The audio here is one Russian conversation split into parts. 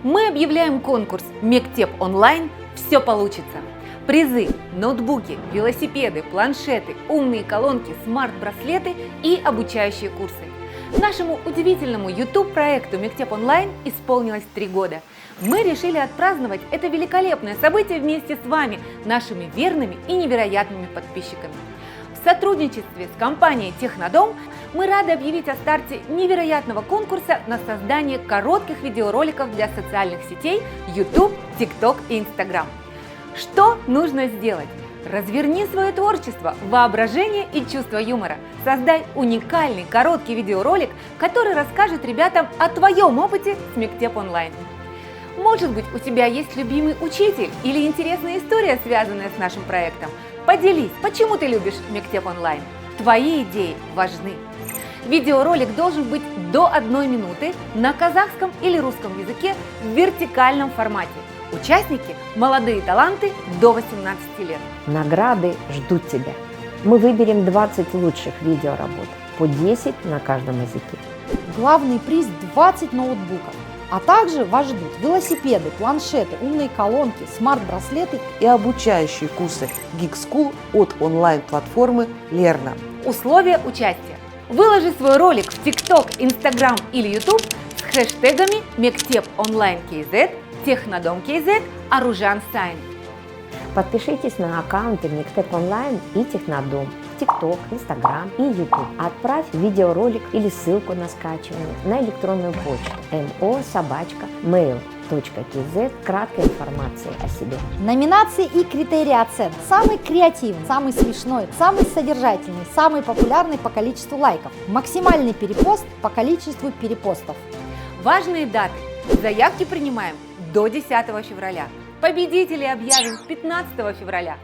Мы объявляем конкурс «Мектеп онлайн. Все получится». Призы, ноутбуки, велосипеды, планшеты, умные колонки, смарт-браслеты и обучающие курсы. Нашему удивительному YouTube-проекту «Мектеп онлайн» исполнилось 3 года. Мы решили отпраздновать это великолепное событие вместе с вами, нашими верными и невероятными подписчиками. В сотрудничестве с компанией Технодом мы рады объявить о старте невероятного конкурса на создание коротких видеороликов для социальных сетей YouTube, TikTok и Instagram. Что нужно сделать? Разверни свое творчество, воображение и чувство юмора. Создай уникальный короткий видеоролик, который расскажет ребятам о твоем опыте с Мектеп онлайн. Может быть, у тебя есть любимый учитель или интересная история, связанная с нашим проектом? Поделись, почему ты любишь Мектеп онлайн. Твои идеи важны. Видеоролик должен быть до 1 минуты на казахском или русском языке в вертикальном формате. Участники – молодые таланты до 18 лет. Награды ждут тебя. Мы выберем 20 лучших видеоработ, по 10 на каждом языке. Главный приз – 20 ноутбуков. А также вас ждут велосипеды, планшеты, умные колонки, смарт-браслеты и обучающие курсы Geek School от онлайн-платформы Lerna. Условия участия. Выложи свой ролик в TikTok, Instagram или YouTube с хэштегами Мектеп онлайн КЗ, Технодом КЗ, Аружан Сайн. Подпишитесь на аккаунты Мектеп онлайн и Технодом в TikTok, Instagram и YouTube. Отправь видеоролик или ссылку на скачивание на электронную почту mo@mail.kz. Краткая информация о себе. Номинации и критерии оценок. Самый креативный, самый смешной, самый содержательный, самый популярный по количеству лайков. Максимальный перепост по количеству перепостов. Важные даты. Заявки принимаем до 10 февраля. Победителей объявим 15 февраля.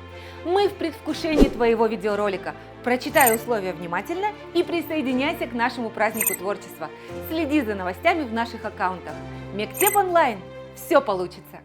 Мы в предвкушении твоего видеоролика. Прочитай условия внимательно и присоединяйся к нашему празднику творчества. Следи за новостями в наших аккаунтах. Мектеп онлайн. Все получится!